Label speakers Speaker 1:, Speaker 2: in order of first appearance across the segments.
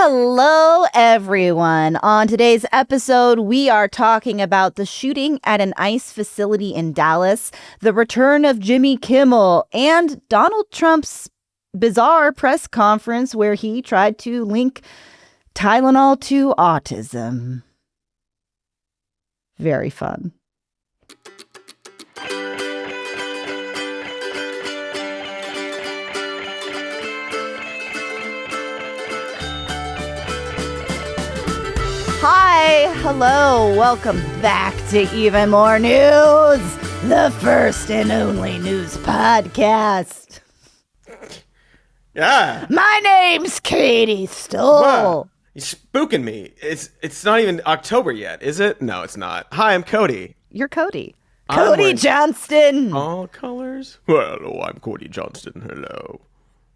Speaker 1: Hello, everyone. On today's episode, we are talking about the shooting at an ICE facility in Dallas, the return of Jimmy Kimmel, and Donald Trump's bizarre press conference where he tried to link Tylenol to autism. Very fun. Hi, hello, welcome back to Even More News, the first and only news podcast.
Speaker 2: Yeah.
Speaker 1: My name's Katy Stoll.
Speaker 2: Wow. You're spooking me. It's not even October yet, is it? No, it's not. Hi, I'm Cody.
Speaker 1: You're Cody. Cody Johnston.
Speaker 2: All colors? Well, hello, I'm Cody Johnston. Hello.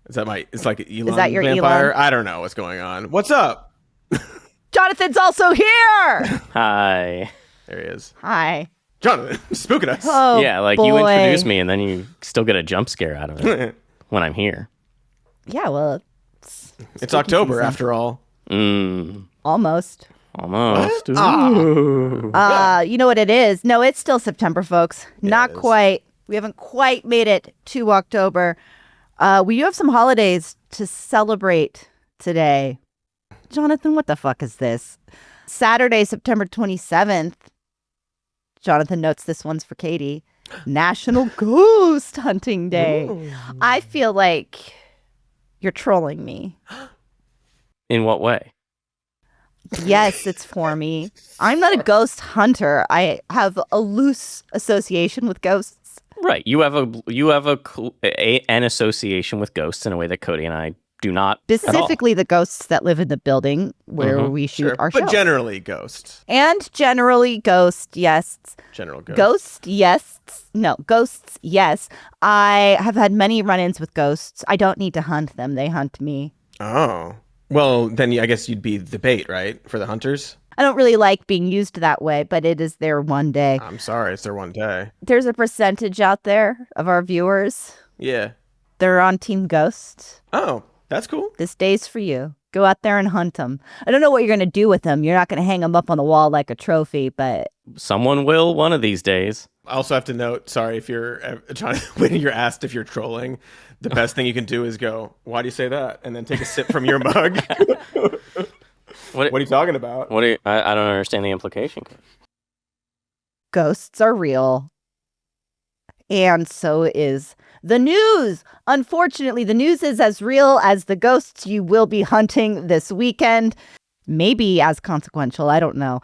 Speaker 2: Is that it's like Elon
Speaker 1: Is that your
Speaker 2: vampire?
Speaker 1: Elon?
Speaker 2: I don't know what's going on. What's up?
Speaker 1: Jonathan's also here.
Speaker 3: Hi.
Speaker 2: There he is.
Speaker 1: Hi.
Speaker 2: Jonathan, spooking us.
Speaker 1: Oh,
Speaker 3: Yeah, like
Speaker 1: boy.
Speaker 3: you introduce me and then you still get a jump scare out of it when I'm here.
Speaker 1: Yeah, well,
Speaker 2: It's October
Speaker 1: season.
Speaker 2: after all.
Speaker 1: Almost.
Speaker 3: Almost.
Speaker 2: What?
Speaker 1: You know what it is? No, it's still September, folks. Not
Speaker 2: it is.
Speaker 1: quite. We haven't quite made it to October. We do have some holidays to celebrate today. Jonathan, what the fuck is this? Saturday, September 27th. Jonathan notes this one's for Katy. National Ghost Hunting Day.
Speaker 2: Ooh.
Speaker 1: I feel like you're trolling me.
Speaker 3: In what way?
Speaker 1: Yes, it's for me. I'm not a ghost hunter. I have a loose association with ghosts.
Speaker 3: Right. You have an association with ghosts in a way that Cody and I do not.
Speaker 1: Specifically the ghosts that live in the building where
Speaker 3: Mhm.
Speaker 1: we shoot
Speaker 2: Sure.
Speaker 1: our show.
Speaker 2: But generally ghosts.
Speaker 1: And generally ghost, yes.
Speaker 2: General ghosts.
Speaker 1: Ghost, yes. No, ghosts, yes. I have had many run-ins with ghosts. I don't need to hunt them. They hunt me.
Speaker 2: Oh. Well, then I guess you'd be the bait, right? For the hunters?
Speaker 1: I don't really like being used that way, but it is their one day.
Speaker 2: I'm sorry, it's their one day.
Speaker 1: There's a percentage out there of our viewers.
Speaker 2: Yeah.
Speaker 1: They're on Team Ghost.
Speaker 2: Oh, that's cool.
Speaker 1: This day's for you. Go out there and hunt them. I don't know what you're going to do with them. You're not going to hang them up on the wall like a trophy, but
Speaker 3: Someone will one of these days.
Speaker 2: I also have to note, sorry if you're trying when you're asked if you're trolling, the best thing you can do is go, "Why do you say that?" and then take a sip from your mug. What are you talking about?
Speaker 3: I don't understand the implication.
Speaker 1: ghosts are real. And so is the news. Unfortunately, the news is as real as the ghosts you will be hunting this weekend. Maybe as consequential. I don't know.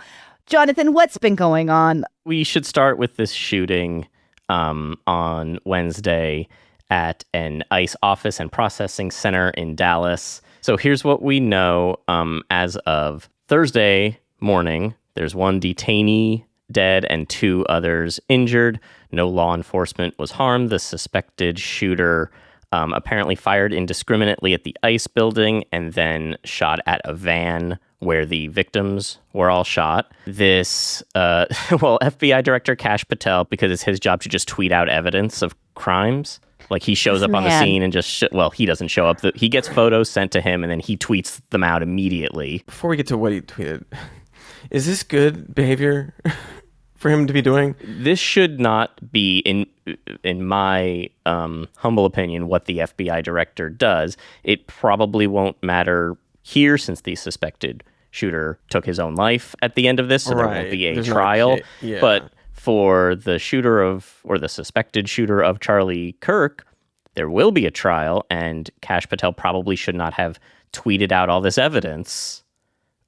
Speaker 1: Jonathan, what's been going on?
Speaker 3: We should start with this shooting on Wednesday at an ICE office and processing center in Dallas. So here's what we know as of Thursday morning. There's one detainee dead and 2 others injured. No law enforcement was harmed. The suspected shooter apparently fired indiscriminately at the ICE building and then shot at a van where the victims were all shot. This, FBI Director Kash Patel, because it's his job to just tweet out evidence of crimes. Like he shows up on the scene and just, he doesn't show up. He gets photos sent to him and then he tweets them out immediately.
Speaker 2: Before we get to what he tweeted, is this good behavior for him to be doing?
Speaker 3: This should not be, in my humble opinion, what the FBI director does. It probably won't matter here since the suspected shooter took his own life at the end of this, so there won't be a trial. But for the the suspected shooter of Charlie Kirk, there will be a trial, and Kash Patel probably should not have tweeted out all this evidence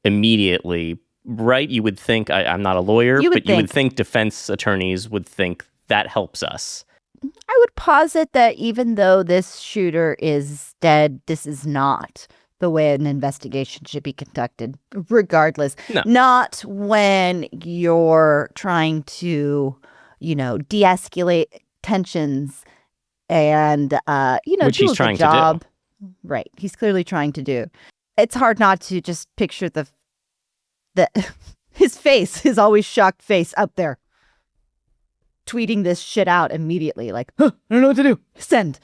Speaker 3: immediately. Right? You would think, I'm not a lawyer, you would think defense attorneys would think that helps us.
Speaker 1: I would posit that even though this shooter is dead, this is not the way an investigation should be conducted, regardless.
Speaker 3: No.
Speaker 1: Not when you're trying to, de-escalate tensions and,
Speaker 3: Which
Speaker 1: do
Speaker 3: he's
Speaker 1: a
Speaker 3: trying
Speaker 1: good job.
Speaker 3: to do.
Speaker 1: Right. He's clearly trying to do. It's hard not to just picture his face, his always shocked face up there, tweeting this shit out immediately, like, I don't know what to do. Send.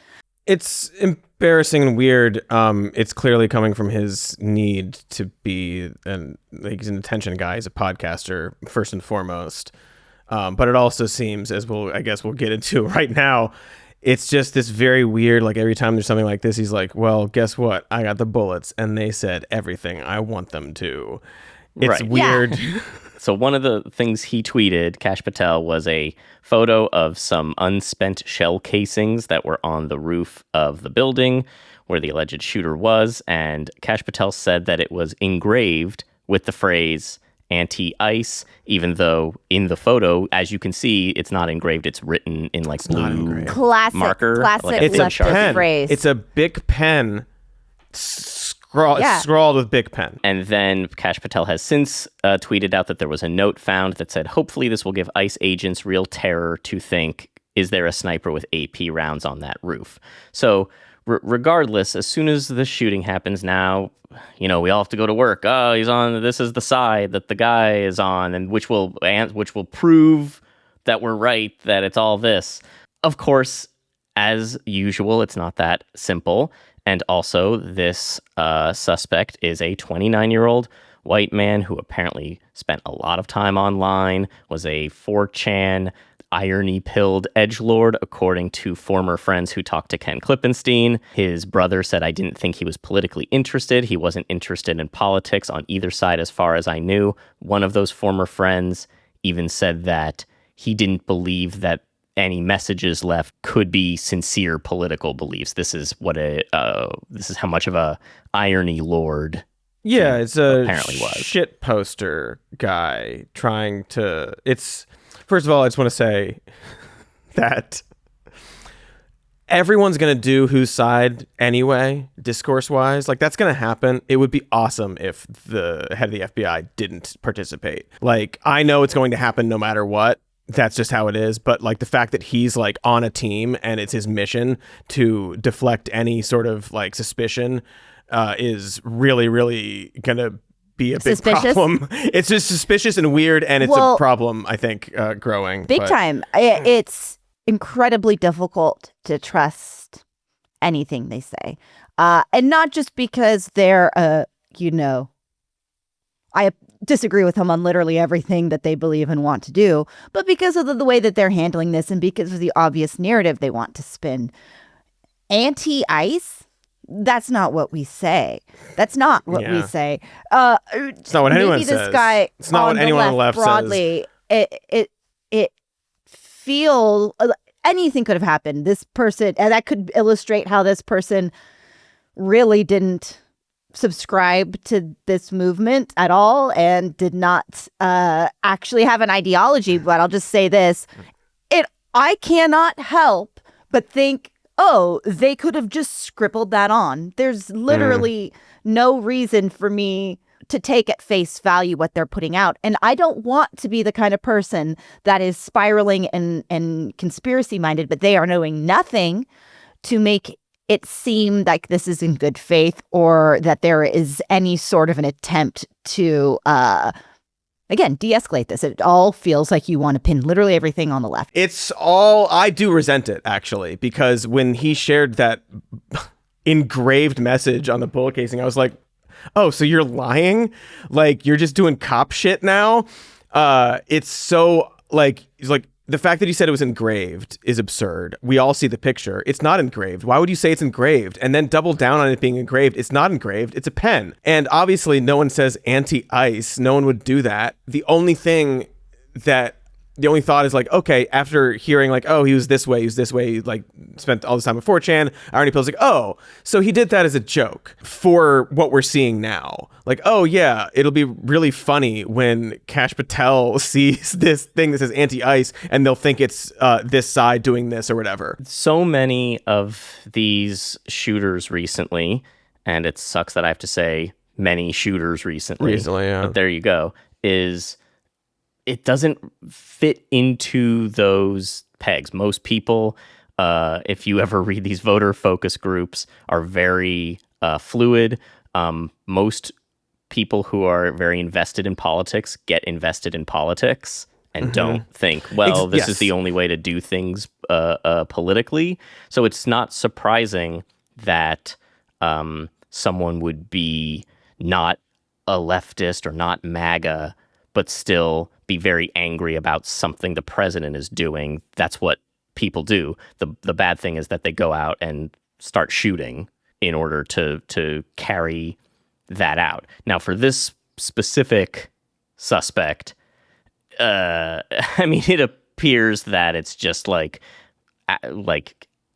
Speaker 2: It's embarrassing and weird. It's clearly coming from his need to be he's an attention guy. He's a podcaster first and foremost. But it also seems, as we'll get into right now, it's just this very weird, like every time there's something like this, he's like, well, guess what? I got the bullets and they said everything I want them to. It's weird. Yeah.
Speaker 3: So one of the things he tweeted, Kash Patel, was a photo of some unspent shell casings that were on the roof of the building where the alleged shooter was. And Kash Patel said that it was engraved with the phrase anti-ice, even though in the photo, as you can see, it's not engraved. It's written in like blue marker.
Speaker 1: Classic
Speaker 2: it's
Speaker 1: left
Speaker 2: a pen.
Speaker 1: phrase.
Speaker 2: It's a big pen. Scrawled with big pen.
Speaker 3: And then Kash Patel has since tweeted out that there was a note found that said, hopefully this will give ICE agents real terror to think, is there a sniper with AP rounds on that roof? So regardless, as soon as the shooting happens now, we all have to go to work. Oh, he's on, this is the side that the guy is on, and which will prove that we're right, that it's all this. Of course, as usual, it's not that simple. And also, this suspect is a 29-year-old white man who apparently spent a lot of time online, was a 4chan irony-pilled edgelord, according to former friends who talked to Ken Klippenstein. His brother said, I didn't think he was politically interested. He wasn't interested in politics on either side as far as I knew. One of those former friends even said that he didn't believe that any messages left could be sincere political beliefs. This is how much of a irony lord.
Speaker 2: Yeah, it's a
Speaker 3: apparently was.
Speaker 2: Shit poster guy trying to. First of all, I just want to say that everyone's going to do whose side anyway, discourse-wise. Like, that's going to happen. It would be awesome if the head of the FBI didn't participate. Like, I know it's going to happen no matter what. That's just how it is. But like the fact that he's like on a team and it's his mission to deflect any sort of like suspicion is really, really going to be a big problem. It's just suspicious and weird, and it's a problem, I think, growing.
Speaker 1: Big time. It's incredibly difficult to trust anything they say. And not just because they're, I disagree with them on literally everything that they believe and want to do, but because of the way that they're handling this and because of the obvious narrative they want to spin. Anti-ICE? That's not what we say. That's not what we say.
Speaker 2: It's not what anyone says.
Speaker 1: This guy
Speaker 2: it's not what anyone on the left
Speaker 1: broadly,
Speaker 2: says.
Speaker 1: It feels anything could have happened. This person, and that could illustrate how this person really didn't subscribe to this movement at all and did not actually have an ideology. But I'll just say this. I cannot help but think, oh, they could have just scribbled that on. There's literally no reason for me to take at face value what they're putting out. And I don't want to be the kind of person that is spiraling and conspiracy minded, but they are knowing nothing to make it seem like this is in good faith or that there is any sort of an attempt to, again, de-escalate this. It all feels like you want to pin literally everything on the left.
Speaker 2: I do resent it, actually, because when he shared that engraved message on the bullet casing, I was like, oh, so you're lying? Like, you're just doing cop shit now? It's so, like, the fact that he said it was engraved is absurd. We all see the picture. It's not engraved. Why would you say it's engraved? And then double down on it being engraved. It's not engraved. It's a pen. And obviously no one says anti-ice. No one would do that. The only thought is like, okay, after hearing like, oh, he was this way, like spent all this time at 4chan, Irony Pill's like, oh, so he did that as a joke for what we're seeing now. Like, oh yeah, it'll be really funny when Kash Patel sees this thing that says anti-ice and they'll think it's this side doing this or whatever.
Speaker 3: So many of these shooters recently, and it sucks that I have to say many shooters recently,
Speaker 2: yeah.
Speaker 3: But there you go, it doesn't fit into those pegs. Most people, if you ever read these voter focus groups, are very fluid. Most people who are very invested in politics get invested in politics. and don't think, well, this is the only way to do things politically. So it's not surprising that someone would be not a leftist or not MAGA, but still be very angry about something the president is doing. That's what people do. The bad thing is that they go out and start shooting in order to carry that out. Now, for this specific suspect, I mean, it appears that it's just like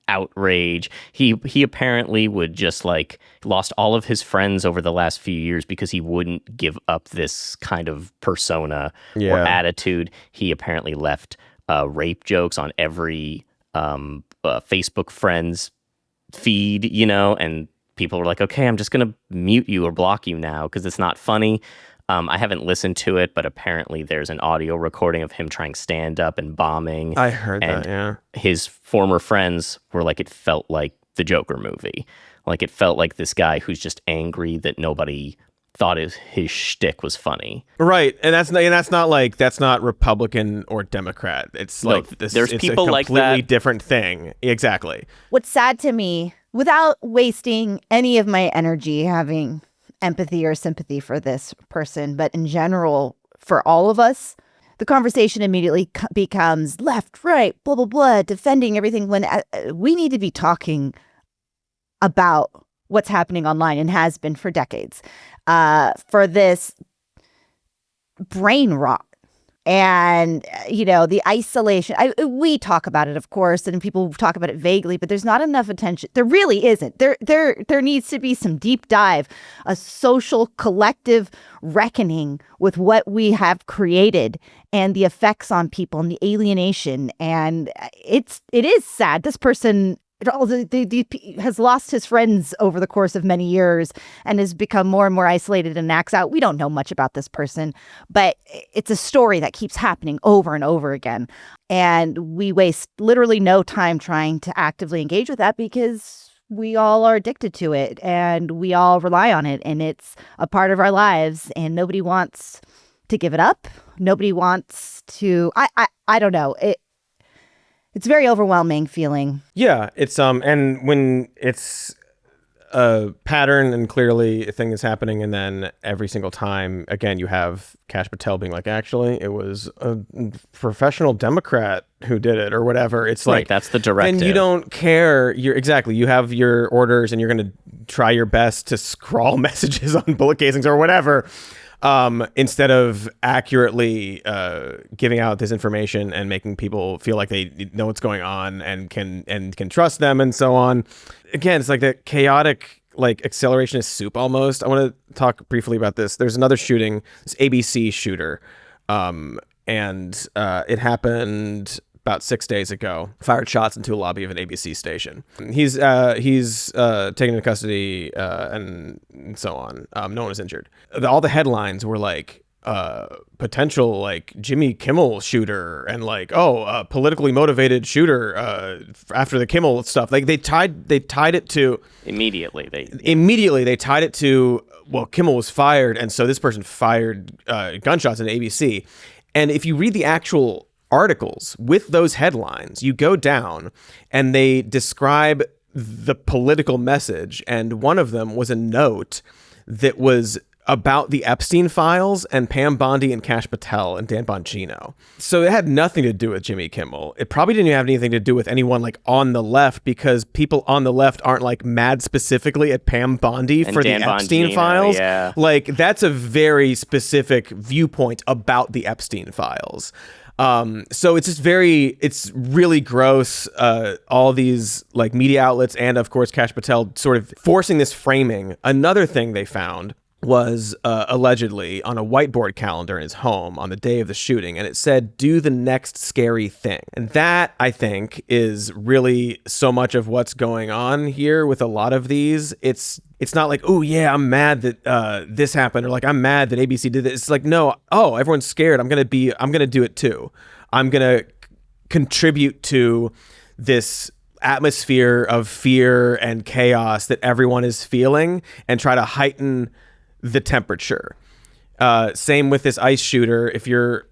Speaker 3: outrage. He apparently would just like lost all of his friends over the last few years because he wouldn't give up this kind of persona or attitude. He apparently left rape jokes on every Facebook friends feed, and people were like, okay, I'm just gonna mute you or block you now because it's not funny. I haven't listened to it, but apparently there's an audio recording of him trying stand-up and bombing.
Speaker 2: I heard that, yeah.
Speaker 3: His former friends were like, it felt like the Joker movie. Like, it felt like this guy who's just angry that nobody thought his shtick was funny.
Speaker 2: Right, and that's not Republican or Democrat. It's like this.
Speaker 3: There's
Speaker 2: it's
Speaker 3: people
Speaker 2: a
Speaker 3: like
Speaker 2: completely
Speaker 3: that.
Speaker 2: different thing. Exactly.
Speaker 1: What's sad to me, without wasting any of my energy having empathy or sympathy for this person, but in general, for all of us, the conversation immediately becomes left, right, blah, blah, blah, defending everything when we need to be talking about what's happening online and has been for decades, for this brain rot. And, the isolation, we talk about it, of course, and people talk about it vaguely, but there's not enough attention. There really isn't. There needs to be some deep dive, a social collective reckoning with what we have created and the effects on people and the alienation. And it is sad. This person has lost his friends over the course of many years and has become more and more isolated and acts out. We don't know much about this person, but it's a story that keeps happening over and over again. And we waste literally no time trying to actively engage with that because we all are addicted to it and we all rely on it and it's a part of our lives and nobody wants to give it up. Nobody wants to, I don't know. It's a very overwhelming feeling.
Speaker 2: Yeah, it's and when it's a pattern and clearly a thing is happening, and then every single time, again, you have Kash Patel being like, actually, it was a professional Democrat who did it or whatever. It's like,
Speaker 3: that's the directive.
Speaker 2: And you don't care. You have your orders and you're going to try your best to scrawl messages on bullet casings or whatever. Instead of accurately giving out this information and making people feel like they know what's going on and can trust them and so on. Again, it's like that chaotic accelerationist soup almost. I want to talk briefly about this. There's another shooting, this ABC shooter, and it happened about 6 days ago. Fired shots into a lobby of an ABC station. He's taken into custody and so on. No one was injured. All the headlines were like potential Jimmy Kimmel shooter and politically motivated shooter after the Kimmel stuff. Like they tied it to
Speaker 3: immediately.
Speaker 2: They tied it to, well, Kimmel was fired, and so this person fired gunshots at ABC. And if you read the actual articles with those headlines, you go down and they describe the political message, and one of them was a note that was about the Epstein files and Pam Bondi and Kash Patel and Dan Bongino. So it had nothing to do with Jimmy Kimmel. It probably didn't have anything to do with anyone on the left, because people on the left aren't mad specifically at Pam Bondi and for Dan the Epstein
Speaker 3: Bongino,
Speaker 2: files.
Speaker 3: Yeah.
Speaker 2: That's a very specific viewpoint about the Epstein files. So it's it's really gross. All these media outlets and of course Kash Patel sort of forcing this framing. Another thing they found was allegedly on a whiteboard calendar in his home on the day of the shooting, and it said, "Do the next scary thing." And that, I think, is really so much of what's going on here with a lot of these. It's not like, oh yeah, I'm mad that this happened, or I'm mad that ABC did this. It's like, no, everyone's scared. I'm gonna do it too. I'm gonna contribute to this atmosphere of fear and chaos that everyone is feeling and try to heighten the temperature. Same with this ICE shooter. If you're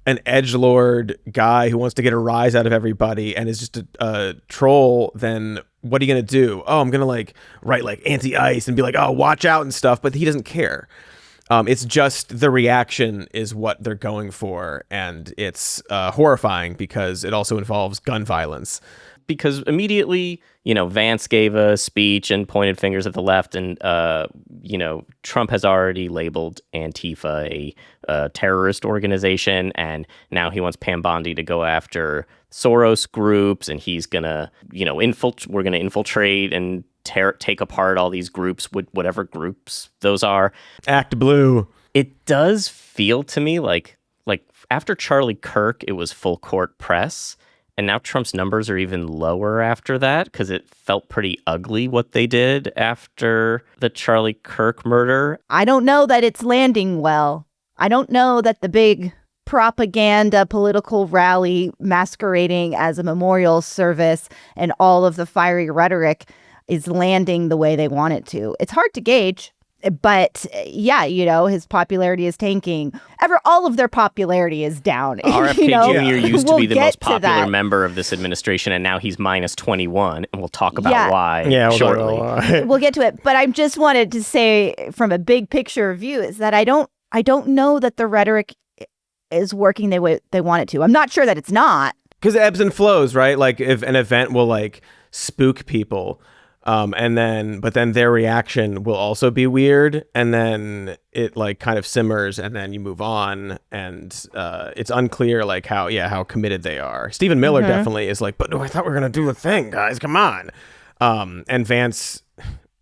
Speaker 2: an edgelord guy who wants to get a rise out of everybody and is just a troll, then what are you going to do? Oh, I'm going to like write like anti-ice and be like, oh, watch out and stuff. But he doesn't care. It's just the reaction is what they're going for. And it's horrifying because it also involves gun violence.
Speaker 3: Because immediately, Vance gave a speech and pointed fingers at the left, and Trump has already labeled Antifa a terrorist organization, and now he wants Pam Bondi to go after Soros groups, and he's gonna, we're gonna infiltrate and take apart all these groups, whatever groups those are.
Speaker 2: Act Blue.
Speaker 3: It does feel to me like after Charlie Kirk, it was full court press. And now Trump's numbers are even lower after that because it felt pretty ugly what they did after the Charlie Kirk murder.
Speaker 1: I don't know that it's landing well. I don't know that the big propaganda political rally masquerading as a memorial service and all of the fiery rhetoric is landing the way they want it to. It's hard to gauge. But yeah, his popularity is tanking. All of their popularity is down.
Speaker 3: RFK Jr. used to be the most popular member of this administration, and now he's minus 21, and we'll talk about why shortly.
Speaker 1: We'll get to it. But I just wanted to say, from a big picture view, is that I don't know that the rhetoric is working the way they want it to. I'm not sure that it's not.
Speaker 2: Because it ebbs and flows, right? Like if an event will like spook people. But then their reaction will also be weird, and then it like kind of simmers, and then you move on, and it's unclear like how committed they are. Stephen Miller definitely is like, but no, I thought we were gonna do the thing, guys, come on. And Vance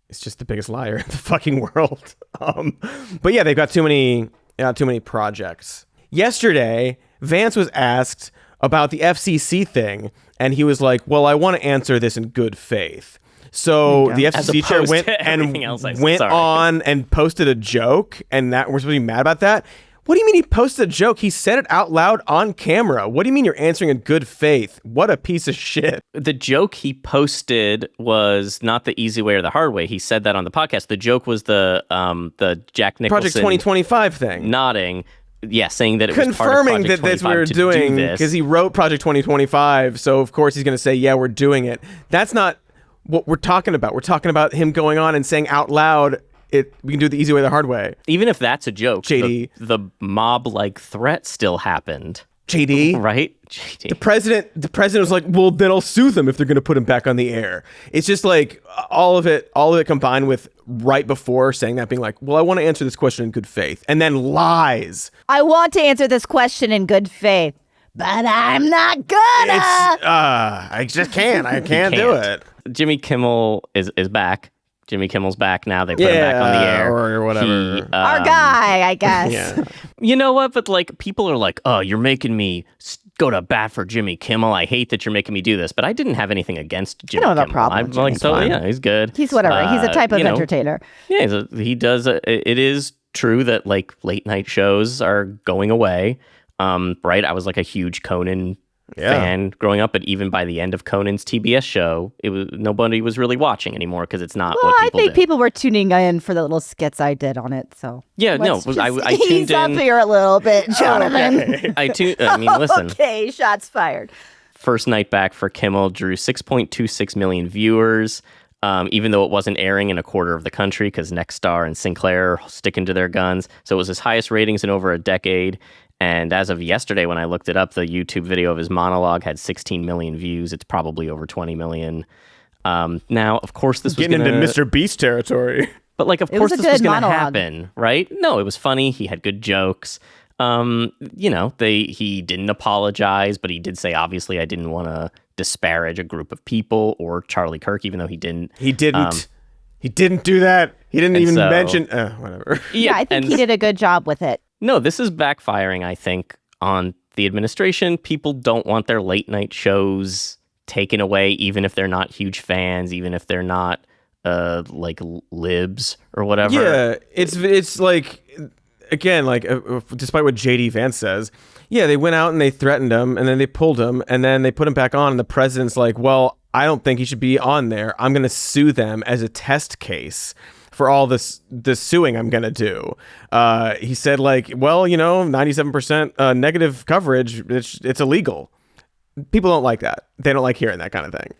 Speaker 2: is just the biggest liar in the fucking world. But yeah, they've got too many projects. Yesterday, Vance was asked about the FCC thing, and he was like, well, I want to answer this in good faith. So the FCC chair went on and posted a joke, and that we're supposed to be mad about that. What do you mean he posted a joke? He said it out loud on camera. What do you mean you're answering in good faith? What a piece of shit.
Speaker 3: The joke he posted was not the easy way or the hard way. He said that on the podcast. The joke was the Jack Nicholson
Speaker 2: Project 2025 thing.
Speaker 3: Nodding. Yeah, saying that it was
Speaker 2: confirming that that's what we were doing because he wrote Project 2025. So of course he's going to say, yeah, we're doing it. That's not what we're talking about. We're talking about him going on and saying out loud, we can do it the easy way, the hard way.
Speaker 3: Even if that's a joke,
Speaker 2: JD.
Speaker 3: The mob-like threat still happened.
Speaker 2: JD.
Speaker 3: Right? JD.
Speaker 2: The president was like, well, then I'll sue them if they're going to put him back on the air. It's just like all of it combined with right before saying that, being like, well, I want to answer this question in good faith. And then lies.
Speaker 1: I want to answer this question in good faith, but I'm not gonna.
Speaker 2: I just can't. I can't do it.
Speaker 3: Jimmy Kimmel is back. Jimmy Kimmel's back now. They put him back on the air.
Speaker 2: Or whatever.
Speaker 1: Our guy, I guess.
Speaker 2: Yeah.
Speaker 3: You know what? But like, people are like, oh, you're making me go to bat for Jimmy Kimmel. I hate that you're making me do this. But I didn't have anything against Jimmy Kimmel.
Speaker 1: I don't have a problem with Jimmy.
Speaker 3: So yeah, he's good.
Speaker 1: He's whatever. He's a type of entertainer.
Speaker 3: Yeah, he does. It is true that like late night shows are going away. Right? I was like a huge Conan fan growing up, but even by the end of Conan's TBS show, nobody was really watching anymore because it's not what people do.
Speaker 1: People were tuning in for the little skits I did on it. So
Speaker 3: yeah, I tuned
Speaker 1: ease up here a little bit, gentlemen.
Speaker 3: I mean, listen.
Speaker 1: Okay, shots fired.
Speaker 3: First night back for Kimmel drew 6.26 million viewers. Even though it wasn't airing in a quarter of the country because Nexstar and Sinclair are sticking to their guns. So it was his highest ratings in over a decade. And as of yesterday, when I looked it up, the YouTube video of his monologue had 16 million views. It's probably over 20 million. Now, of course, this was
Speaker 2: getting into Mr. Beast territory.
Speaker 3: But like, of course, this was going to happen, right? No, it was funny. He had good jokes. He didn't apologize, but he did say, obviously, I didn't want to disparage a group of people or Charlie Kirk, even though he didn't.
Speaker 2: He didn't do that. He didn't even mention whatever.
Speaker 1: Yeah, I think he did a good job with it.
Speaker 3: No, this is backfiring, I think, on the administration. People don't want their late night shows taken away, even if they're not huge fans, even if they're not like libs or whatever.
Speaker 2: Yeah, it's like, again, like despite what JD Vance says, yeah, they went out and they threatened him, and then they pulled him, and then they put him back on, and the president's like, well, I don't think he should be on there. I'm going to sue them as a test case for all this suing I'm gonna do. He said, like, well, 97% negative coverage, it's illegal. People don't like that. They don't like hearing that kind of thing.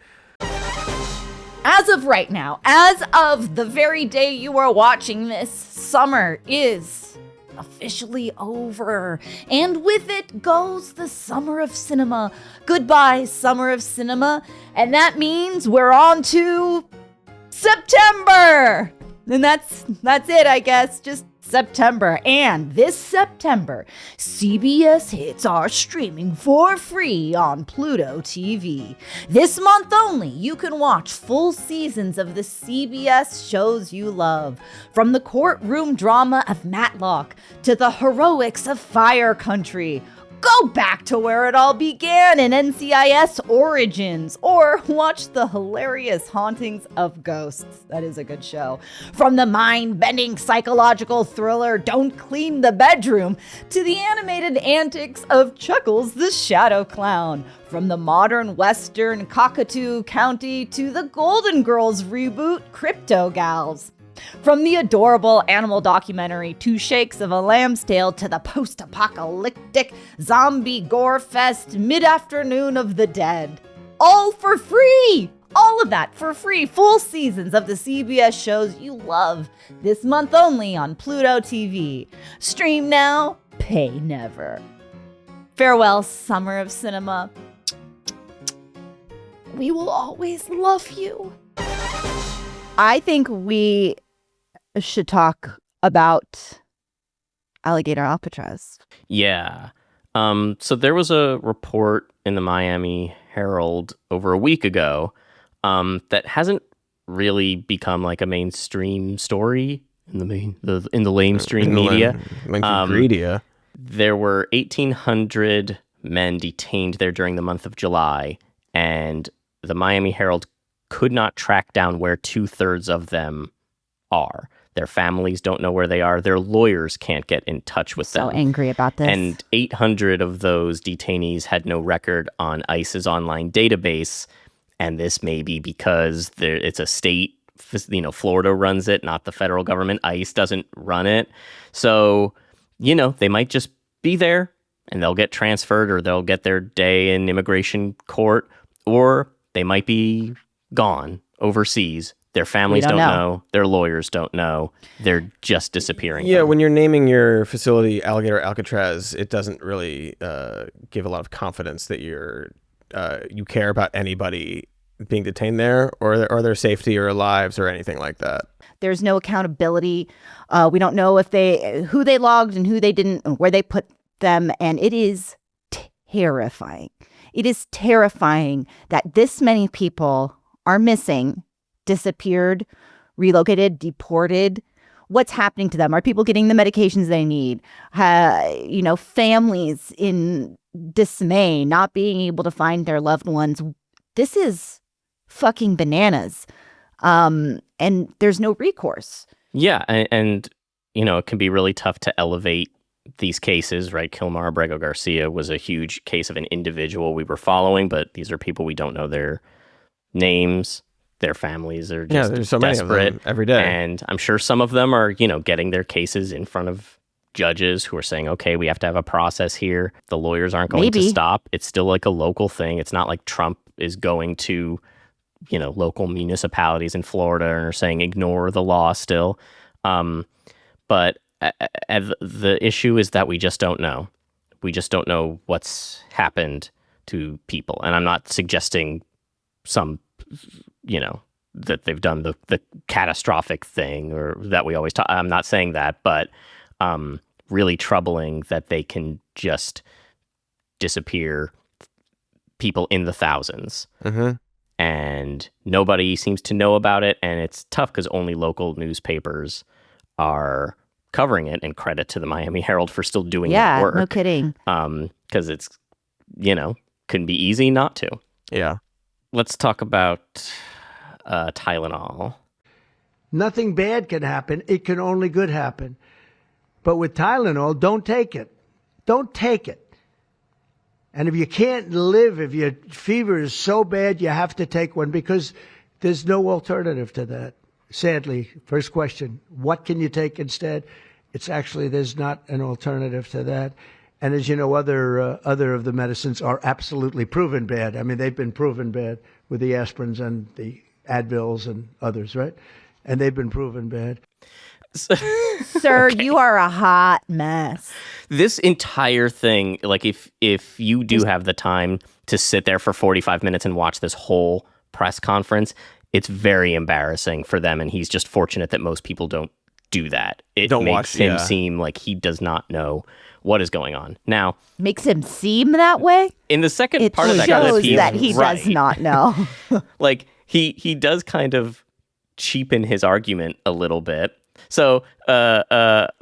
Speaker 1: As of right now, as of the very day you are watching this, summer is officially over. And with it goes the summer of cinema. Goodbye, summer of cinema. And that means we're on to September. And that's it, I guess. Just September. And this September, CBS hits are streaming for free on Pluto TV. This month only, you can watch full seasons of the CBS shows you love. From the courtroom drama of Matlock to the heroics of Fire Country. Go back to where it all began in NCIS Origins, or watch the hilarious hauntings of ghosts. That is a good show. From the mind-bending psychological thriller Don't Clean the Bedroom to the animated antics of Chuckles the Shadow Clown. From the modern western Cockatoo County to the Golden Girls reboot Crypto Gals. From the adorable animal documentary Two Shakes of a Lamb's Tale to the post-apocalyptic zombie gore fest Mid-Afternoon of the Dead. All for free! All of that for free. Full seasons of the CBS shows you love. This month only on Pluto TV. Stream now, pay never. Farewell, summer of cinema. We will always love you. I think we should talk about alligator Alcatraz.
Speaker 3: Yeah. So there was a report in the Miami Herald over a week ago that hasn't really become like a mainstream story in the mainstream media.
Speaker 2: Media.
Speaker 3: There were 1,800 men detained there during the month of July, and the Miami Herald could not track down where 2/3 of them are. Their families don't know where they are. Their lawyers can't get in touch with them.
Speaker 1: So angry about this.
Speaker 3: And 800 of those detainees had no record on ICE's online database. And this may be because it's a state, Florida runs it, not the federal government. ICE doesn't run it. So, they might just be there and they'll get transferred, or they'll get their day in immigration court, or they might be gone overseas. Their families don't know. Their lawyers don't know. They're just disappearing.
Speaker 2: Yeah, when you're naming your facility Alligator Alcatraz, it doesn't really give a lot of confidence that you care about anybody being detained there, or their safety or lives or anything like that.
Speaker 1: There's no accountability. We don't know who they logged and who they didn't, and where they put them, and it is terrifying. It is terrifying that this many people are missing, disappeared, relocated, deported. What's happening to them? Are people getting the medications they need? Families in dismay, not being able to find their loved ones. This is fucking bananas. And there's no recourse.
Speaker 3: Yeah. And it can be really tough to elevate these cases, right? Kilmar Abrego Garcia was a huge case of an individual we were following, but these are people we don't know their names. Their families are just
Speaker 2: there's so
Speaker 3: desperate
Speaker 2: many of them every day.
Speaker 3: And I'm sure some of them are, getting their cases in front of judges who are saying, okay, we have to have a process here. The lawyers aren't going to stop. It's still like a local thing. It's not like Trump is going to, local municipalities in Florida and are saying ignore the law still. But the issue is that we just don't know. We just don't know what's happened to people. And I'm not suggesting that they've done the catastrophic thing, or that we always talk. I'm not saying that, but really troubling that they can just disappear people in the thousands.
Speaker 2: Mm-hmm.
Speaker 3: And nobody seems to know about it. And it's tough because only local newspapers are covering it, and credit to the Miami Herald for still doing that work.
Speaker 1: Yeah, no kidding.
Speaker 3: Because it's, couldn't be easy not to.
Speaker 2: Yeah.
Speaker 3: Let's talk about Tylenol.
Speaker 4: Nothing bad can happen. It can only good happen. But with Tylenol, don't take it. Don't take it. And if you can't live, if your fever is so bad, you have to take one, because there's no alternative to that. sadly, first question, what can you take instead? It's actually, there's not an alternative to that. And as you know, other of the medicines are absolutely proven bad. I mean, they've been proven bad with the aspirins and the Advils and others, right? And they've been proven bad.
Speaker 1: Sir, you are a hot mess.
Speaker 3: This entire thing, like if you do have the time to sit there for 45 minutes and watch this whole press conference, it's very embarrassing for them, and he's just fortunate that most people don't do that. It makes him seem like he does not know what is going on. Now,
Speaker 1: makes him seem that way?
Speaker 3: In the second part of that
Speaker 1: shows
Speaker 3: clip,
Speaker 1: that he does not know.
Speaker 3: Like he does kind of cheapen his argument a little bit. So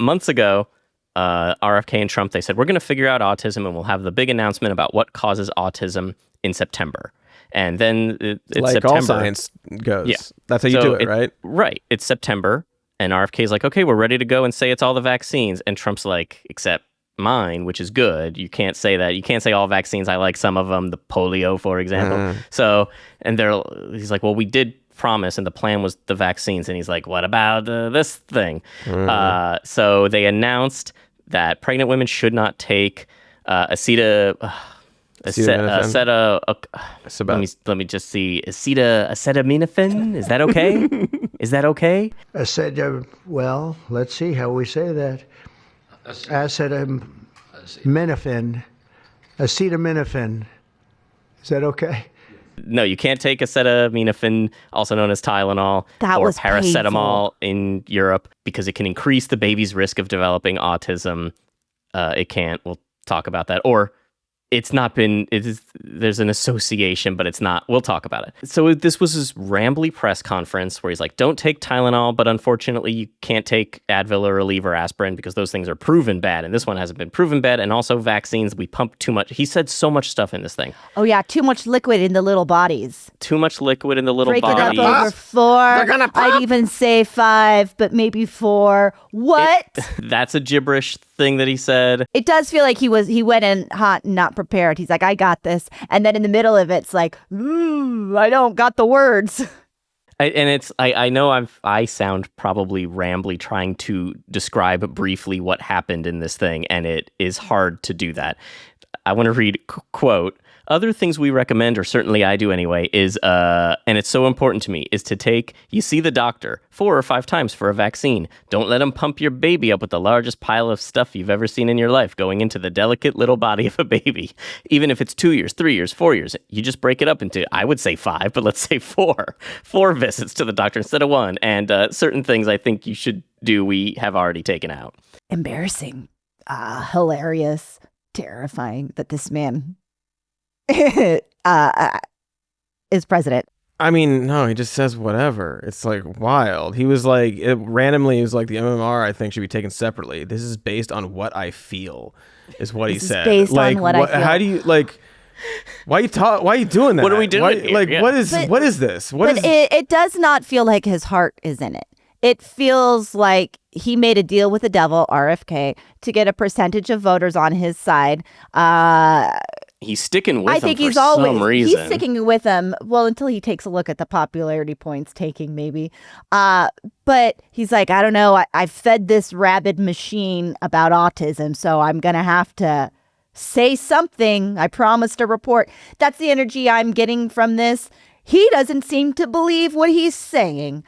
Speaker 3: months ago, RFK and Trump, they said, we're going to figure out autism and we'll have the big announcement about what causes autism in September. And then it's
Speaker 2: like
Speaker 3: September.
Speaker 2: All science goes.
Speaker 3: Yeah.
Speaker 2: That's how you do it, right?
Speaker 3: Right. It's September. And RFK's like, okay, we're ready to go and say it's all the vaccines. And Trump's like, except mine, which is good. You can't say that. You can't say all vaccines. I like some of them, the polio, for example. So, and he's like, well, we did promise, and the plan was the vaccines. And he's like, what about this thing? So they announced that pregnant women should not take acetaminophen. Let me just see. Acetaminophen. Is that okay? Is that okay?
Speaker 4: Well, let's see how we say that. Acetaminophen. Acetaminophen. Is that okay?
Speaker 3: No, you can't take acetaminophen, also known as Tylenol, or paracetamol in Europe, because it can increase the baby's risk of developing autism. It can't. We'll talk about that. Or it's not been, there's an association, but it's not. We'll talk about it. So this was his rambly press conference where he's like, don't take Tylenol, but unfortunately you can't take Advil or Aleve or aspirin because those things are proven bad. And this one hasn't been proven bad. And also vaccines, we pump too much. He said so much stuff in this thing.
Speaker 1: Oh yeah, too much liquid in the little bodies.
Speaker 3: Too much liquid in the little
Speaker 1: Break
Speaker 3: bodies.
Speaker 1: it up over 4. I'd even say 5, but maybe 4. What?
Speaker 3: That's a gibberish thing that he said.
Speaker 1: It does feel like he went in hot and not prepared. He's like, I got this. And then in the middle of it's like, I don't got the words.
Speaker 3: I know I sound probably rambly trying to describe briefly what happened in this thing, and it is hard to do that. I want to read, quote, other things we recommend, or certainly I do anyway, is, and it's so important to me, is to you see the doctor 4 or 5 times for a vaccine. Don't let him pump your baby up with the largest pile of stuff you've ever seen in your life going into the delicate little body of a baby. Even if it's 2 years, 3 years, 4 years, you just break it up into, I would say 5, but let's say 4. 4 visits to the doctor instead of 1. And certain things I think you should do, we have already taken out.
Speaker 1: Embarrassing. Hilarious. Terrifying that this man is president.
Speaker 2: I mean, no, he just says whatever. It's like wild. He was like, randomly, he was like, the MMR, I think, should be taken separately. This is based on what I feel, is what he said.
Speaker 1: Based
Speaker 2: like,
Speaker 1: on what I feel.
Speaker 2: How do you, like, why are you doing that?
Speaker 3: What are we doing here?
Speaker 2: Like,
Speaker 3: Yeah.
Speaker 2: what is this?
Speaker 1: It does not feel like his heart is in it. It feels like he made a deal with the devil, RFK, to get a percentage of voters on his side.
Speaker 3: He's sticking with
Speaker 1: I think
Speaker 3: him
Speaker 1: he's
Speaker 3: for
Speaker 1: always
Speaker 3: some reason.
Speaker 1: he's sticking with him. Well, until he takes a look at the popularity points taking, maybe. But he's like, I don't know. I've fed this rabid machine about autism, so I'm gonna have to say something. I promised a report. That's the energy I'm getting from this. He doesn't seem to believe what he's saying.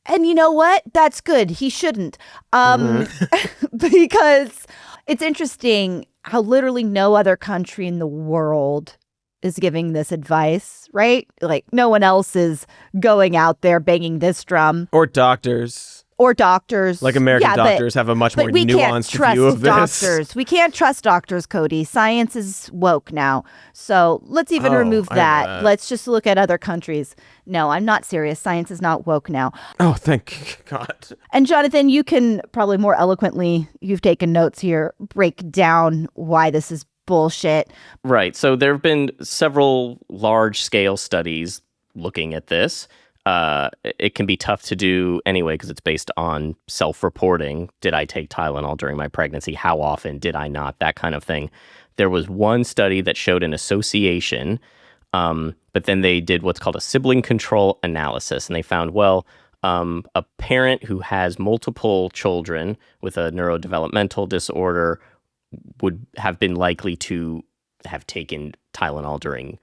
Speaker 1: And you know what? That's good. He shouldn't. Because it's interesting how literally no other country in the world is giving this advice, right? Like no one else is going out there banging this drum.
Speaker 2: Or doctors. Like American doctors have a much more nuanced view of this.
Speaker 1: We can't trust doctors, Cody. Science is woke now. So let's even remove that. Let's just look at other countries. No, I'm not serious. Science is not woke now.
Speaker 2: Oh, thank God.
Speaker 1: And Jonathan, you can probably more eloquently, you've taken notes here, break down why this is bullshit.
Speaker 3: Right. So there have been several large-scale studies looking at this. It can be tough to do anyway because it's based on self-reporting. Did I take Tylenol during my pregnancy? How often did I not? That kind of thing. There was one study that showed an association, but then they did what's called a sibling control analysis, and they found, well, A parent who has multiple children with a neurodevelopmental disorder would have been likely to have taken Tylenol during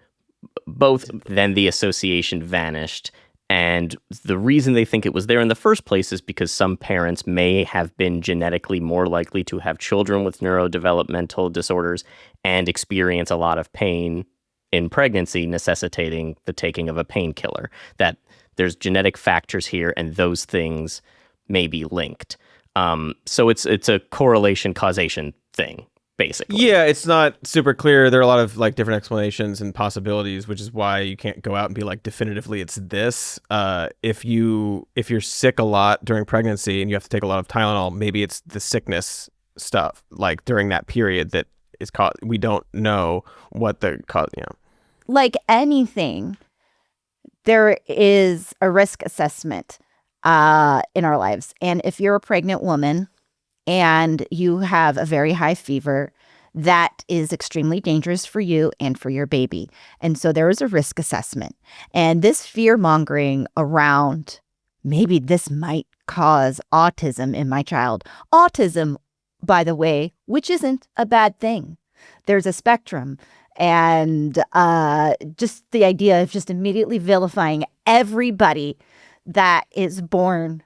Speaker 3: both. Then the association vanished. And the reason they think it was there in the first place is because some parents may have been genetically more likely to have children with neurodevelopmental disorders and experience a lot of pain in pregnancy, necessitating the taking of a painkiller. That there's genetic factors here, and those things may be linked. So it's a correlation causation thing, basically.
Speaker 2: Yeah, it's not super clear. There are a lot of like different explanations and possibilities, which is why you can't go out and be like definitively it's this. If you're sick a lot during pregnancy and you have to take a lot of Tylenol, maybe it's the sickness stuff like during that period that is caught. We don't know what the cause.
Speaker 1: Like anything, there is a risk assessment in our lives, and if you're a pregnant woman and you have a very high fever, that is extremely dangerous for you and for your baby. And so there is a risk assessment. And this fear-mongering around maybe this might cause autism in my child. Autism, by the way, which isn't a bad thing. There's a spectrum. And just the idea of just immediately vilifying everybody that is born,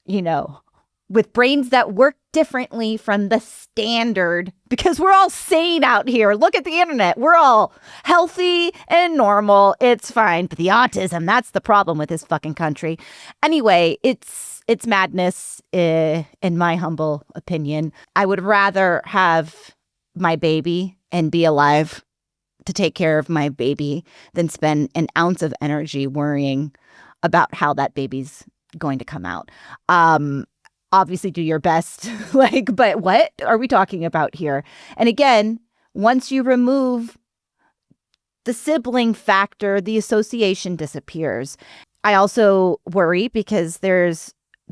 Speaker 1: with brains that work differently from the standard, because we're all sane out here. Look at the internet. We're all healthy and normal. It's fine. But the autism, that's the problem with this fucking country. Anyway, it's madness, in my humble opinion. I would rather have my baby and be alive to take care of my baby than spend an ounce of energy worrying about how that baby's going to come out. Obviously do your best, but what are we talking about here? And again, once you remove the sibling factor, the association disappears. I also worry because there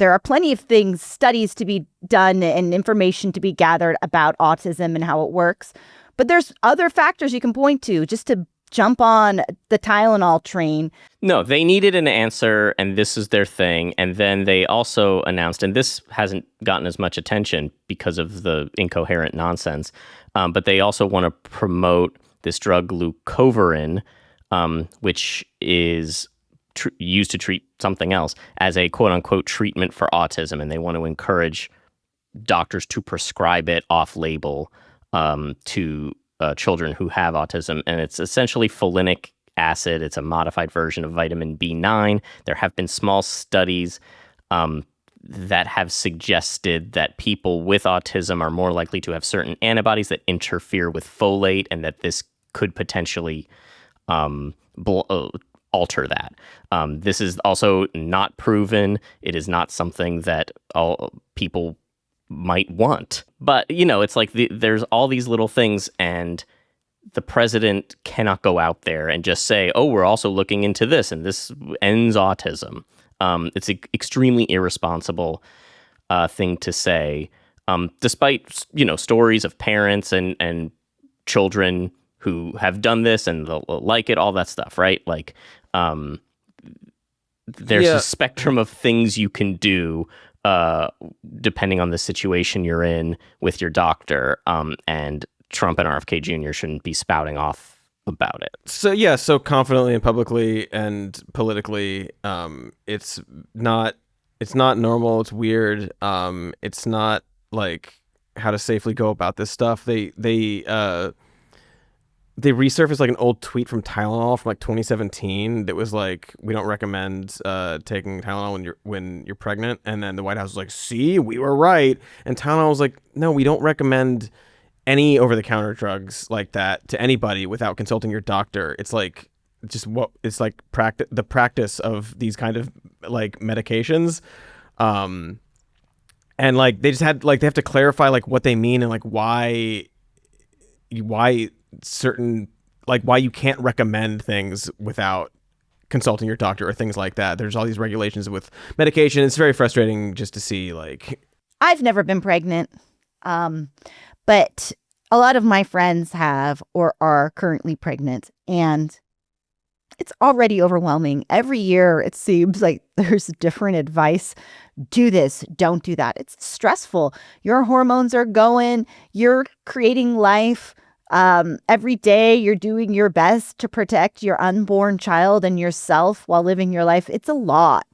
Speaker 1: are plenty of studies to be done and information to be gathered about autism and how it works. But there's other factors you can point to just to jump on the Tylenol train.
Speaker 3: No, they needed an answer, and this is their thing. And then they also announced, and this hasn't gotten as much attention because of the incoherent nonsense, but they also want to promote this drug glucoverin, which is used to treat something else, as a quote-unquote treatment for autism. And they want to encourage doctors to prescribe it off-label to children who have autism. And it's essentially folinic acid. It's a modified version of vitamin B9. There have been small studies that have suggested that people with autism are more likely to have certain antibodies that interfere with folate, and that this could potentially alter that. This is also not proven. It is not something that all people might want. But, it's like there's all these little things, and the president cannot go out there and just say, oh, we're also looking into this, and this ends autism. It's an extremely irresponsible thing to say, despite, stories of parents and children who have done this and they'll like it, all that stuff, right? Like, there's a spectrum of things you can do depending on the situation you're in with your doctor, and Trump and RFK Jr. shouldn't be spouting off about it.
Speaker 2: So confidently and publicly and politically, it's not normal. It's weird. It's not like how to safely go about this stuff. They resurfaced like an old tweet from Tylenol from like 2017 that was like, we don't recommend taking Tylenol when you're pregnant. And then the White House was like, see, we were right. And Tylenol was like, no, we don't recommend any over-the-counter drugs like that to anybody without consulting your doctor. It's like the practice of these kind of like medications. And like they have to clarify like what they mean and like why certain, like why you can't recommend things without consulting your doctor or things like that. There's all these regulations with medication. It's very frustrating just to see like.
Speaker 1: I've never been pregnant, but a lot of my friends have or are currently pregnant, and it's already overwhelming. Every year, it seems like there's different advice. Do this, don't do that. It's stressful. Your hormones are going, you're creating life. Every day, you're doing your best to protect your unborn child and yourself while living your life. It's a lot.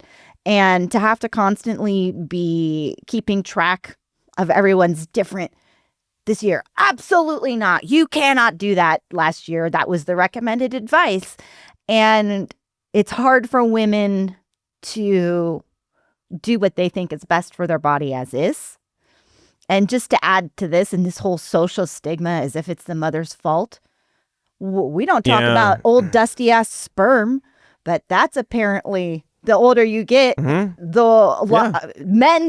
Speaker 1: And to have to constantly be keeping track of everyone's different this year. Absolutely not. You cannot do that. Last year, that was the recommended advice. And it's hard for women to do what they think is best for their body as is. And just to add to this, and this whole social stigma as if it's the mother's fault, we don't talk about old dusty ass sperm, but that's apparently the older you get, men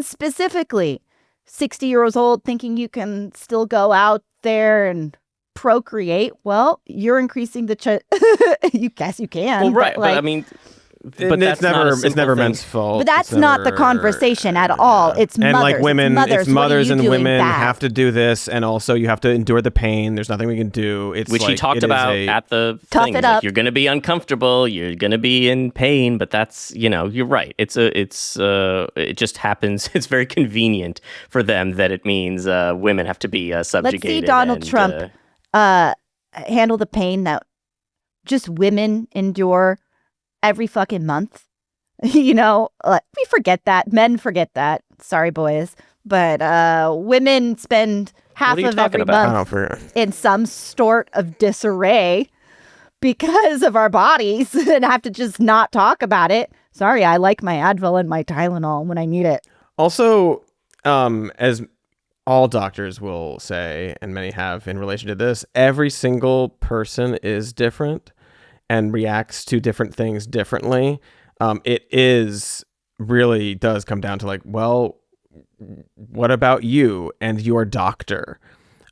Speaker 1: specifically, 60 years old thinking you can still go out there and procreate. Well, you're increasing the you guess you can.
Speaker 3: Well, right,
Speaker 1: but
Speaker 3: I mean,
Speaker 2: But
Speaker 3: that's
Speaker 2: it's never
Speaker 3: thing.
Speaker 2: men's fault.
Speaker 1: But that's not the conversation at all. It's
Speaker 2: and
Speaker 1: mothers.
Speaker 2: like women,
Speaker 1: it's
Speaker 2: mothers and women
Speaker 1: bad?
Speaker 2: have to do this, and also you have to endure the pain. There's nothing we can do. It's
Speaker 3: which
Speaker 2: like,
Speaker 3: he talked about at the
Speaker 1: Tough
Speaker 3: thing.
Speaker 1: it
Speaker 3: Like,
Speaker 1: up.
Speaker 3: you're going to be uncomfortable. You're going to be in pain. But that's, you're right. It just happens. It's very convenient for them that it means women have to be subjugated.
Speaker 1: Let's see Donald Trump handle the pain that just women endure every fucking month. We forget that. Men forget that. Sorry, boys. But women spend half of every month in some sort of disarray because of our bodies and have to just not talk about it. Sorry, I like my Advil and my Tylenol when I need it.
Speaker 2: Also, as all doctors will say, and many have in relation to this, every single person is different and reacts to different things differently. It really does come down to like, well, what about you and your doctor?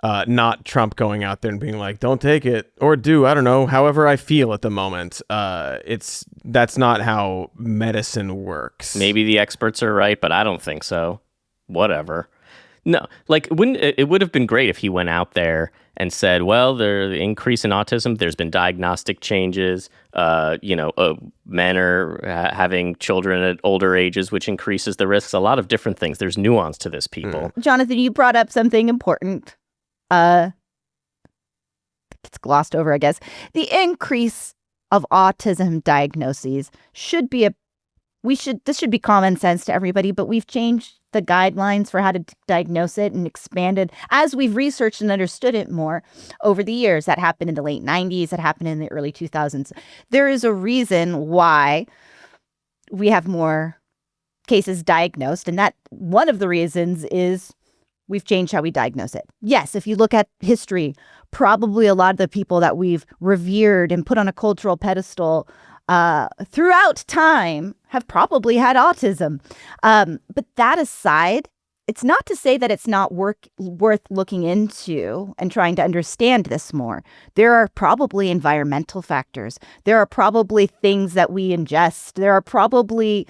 Speaker 2: Not Trump going out there and being like, don't take it, or do, I don't know, however I feel at the moment. That's not how medicine works.
Speaker 3: Maybe the experts are right, but I don't think so. Whatever. No, like it would have been great if he went out there and said, well, the increase in autism, there's been diagnostic changes, men are having children at older ages, which increases the risks, a lot of different things. There's nuance to this, people.
Speaker 1: Jonathan, you brought up something important. It's glossed over, I guess. The increase of autism diagnoses this should be common sense to everybody, but we've changed the guidelines for how to diagnose it and expanded as we've researched and understood it more over the years. That happened in the late 90s. That happened in the early 2000s. There is a reason why we have more cases diagnosed. And that one of the reasons is we've changed how we diagnose it. Yes, if you look at history, probably a lot of the people that we've revered and put on a cultural pedestal throughout time have probably had autism. But that aside, it's not to say that it's not worth looking into and trying to understand this more. There are probably environmental factors. There are probably things that we ingest. There are probably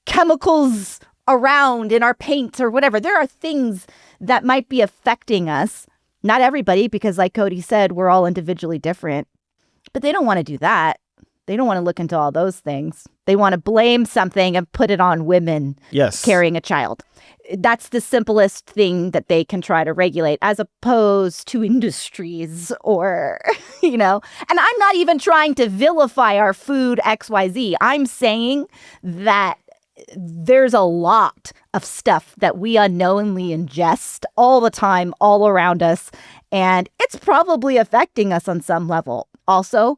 Speaker 1: chemicals around in our paint or whatever. There are things that might be affecting us. Not everybody, because like Cody said, we're all individually different. But they don't want to do that. They don't want to look into all those things. They want to blame something and put it on women carrying a child. That's the simplest thing that they can try to regulate, as opposed to industries or, and I'm not even trying to vilify our food XYZ. I'm saying that there's a lot of stuff that we unknowingly ingest all the time, all around us, and it's probably affecting us on some level. Also,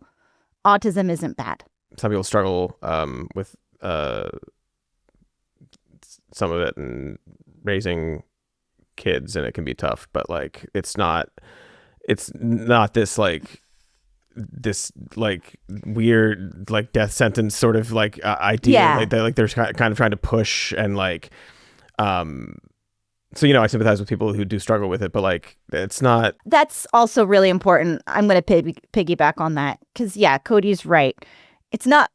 Speaker 1: autism isn't bad.
Speaker 2: Some people struggle with some of it and raising kids, and it can be tough. But like, it's not this weird like death sentence sort of like idea.
Speaker 1: Yeah.
Speaker 2: Like they're kind of trying to push and like. So, I sympathize with people who do struggle with it, but like, it's not.
Speaker 1: That's also really important. I'm going to piggyback on that because, yeah, Cody's right. It's not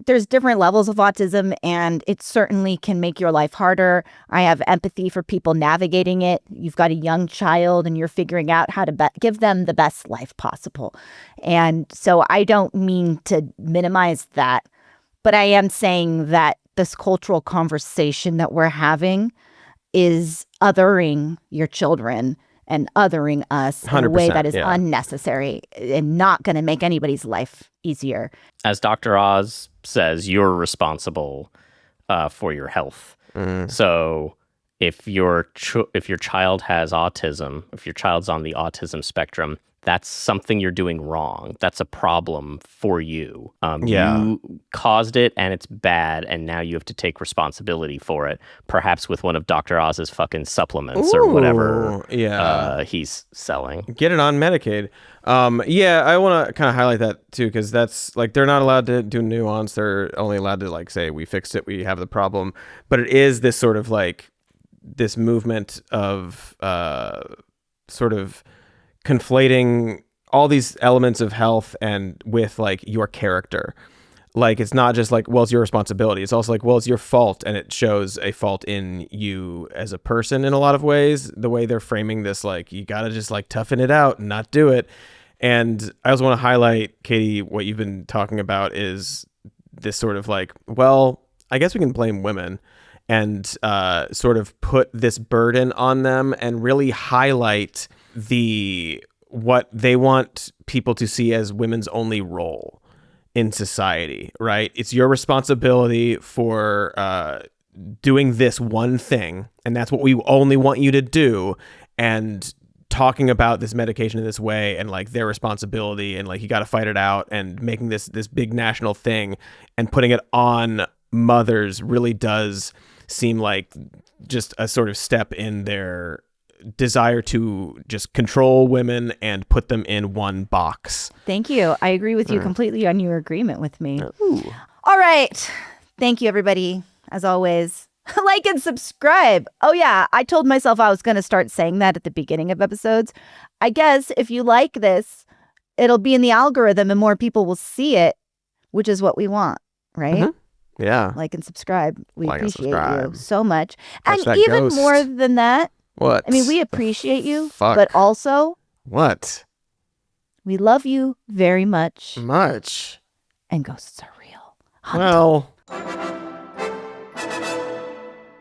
Speaker 1: there's different levels of autism, and it certainly can make your life harder. I have empathy for people navigating it. You've got a young child and you're figuring out how to give them the best life possible. And so I don't mean to minimize that, but I am saying that this cultural conversation that we're having is othering your children and othering us in a way that is unnecessary and not going to make anybody's life easier.
Speaker 3: As Dr. Oz says, you're responsible for your health. So if your child has autism, if your child's on the autism spectrum, that's something you're doing wrong. That's a problem for you. You caused it and it's bad, and now you have to take responsibility for it, perhaps with one of Dr. Oz's fucking supplements or whatever he's selling.
Speaker 2: Get it on Medicaid. I want to kind of highlight that too, because that's like, they're not allowed to do nuance. They're only allowed to like say, we fixed it, we have the problem. But it is this sort of like this movement of sort of conflating all these elements of health and with like your character. Like, it's not just like, well, it's your responsibility. It's also like, well, it's your fault, and it shows a fault in you as a person in a lot of ways. The way they're framing this, like, you gotta just like toughen it out and not do it. And I also want to highlight, Katy, what you've been talking about is this sort of like, well, I guess we can blame women and sort of put this burden on them and really highlight what they want people to see as women's only role in society, right? It's your responsibility for doing this one thing, and that's what we only want you to do. And talking about this medication in this way and like their responsibility and like you got to fight it out and making this big national thing and putting it on mothers really does seem like just a sort of step in their desire to just control women and put them in one box.
Speaker 1: Thank you. I agree with you completely on your agreement with me. Ooh. All right. Thank you, everybody. As always, like and subscribe. Oh, yeah. I told myself I was going to start saying that at the beginning of episodes. I guess if you like this, it'll be in the algorithm and more people will see it, which is what we want, right?
Speaker 2: Mm-hmm. Yeah.
Speaker 1: Like and subscribe. We
Speaker 2: like
Speaker 1: appreciate
Speaker 2: subscribe.
Speaker 1: you so much.
Speaker 2: Catch
Speaker 1: and even
Speaker 2: ghost.
Speaker 1: more than that,
Speaker 2: what?
Speaker 1: I mean, we appreciate you,
Speaker 2: fuck?
Speaker 1: But also,
Speaker 2: what?
Speaker 1: We love you very much.
Speaker 2: Much.
Speaker 1: And ghosts are real.
Speaker 2: Well,